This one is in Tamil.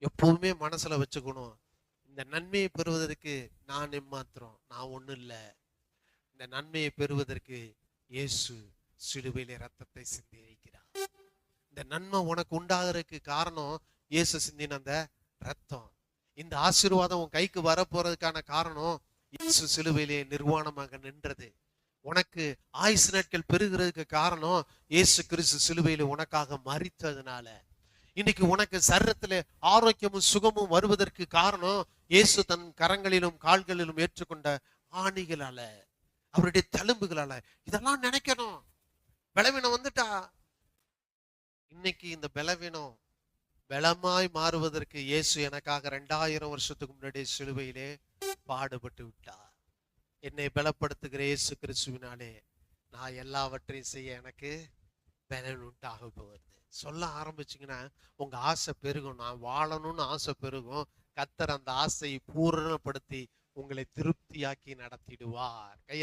எப்பவுமே மனசுல வச்சுக்கணும், இந்த நன்மையை பெறுவதற்கு நான் எம்மாத்திரம், நான் ஒண்ணும் இல்லை. இந்த நன்மையை பெறுவதற்கு இயேசு சிலுவையிலே ரத்தத்தை சிந்தி இருக்கிறார். இந்த நன்மை உனக்கு உண்டாகிறதுக்கு காரணம் இயேசு சிந்தின அந்த ரத்தம். இந்த ஆசீர்வாதம் உன் கைக்கு வரப்போறதுக்கான காரணம் இயேசு சிலுவையிலே நிர்வாணமாக நின்றது. உனக்கு ஆயுசு நாட்கள் பெறுகிறதுக்கு காரணம் இயேசு கிறிஸ்து சிலுவையிலே உனக்காக மரித்ததுனால. இன்னைக்கு உனக்கு சரீரத்திலே ஆரோக்கியமும் சுகமும் வருவதற்கு காரணம் இயேசு தன் கரங்களிலும் கால்களிலும் ஏற்றுக்கொண்ட ஆணிகளால, அவருடைய தழும்புகளால. இதெல்லாம் நினைக்கணும். பலவீனம் வந்துட்டா, இன்னைக்கு இந்த பலவீனம் பலமாய் மாறுவதற்கு இயேசு எனக்காக 2000 வருஷத்துக்கு முன்னாடி சிலுவையிலே பாடுபட்டு விட்டார். என்னை பலப்படுத்துகிற இயேசு கிறிஸ்துவினாலே நான் எல்லாவற்றையும் செய்ய எனக்கு பலன் உண்டாக போகுது. சொல்ல ஆரம்பிச்சிங்கன்னா உங்க ஆசை பெருகும். நான் வாழணும்னு ஆசை பெருகும். கர்த்தர் அந்த ஆசையை பூரணப்படுத்தி உங்களை திருப்தியாக்கி நடத்திடுவார். கை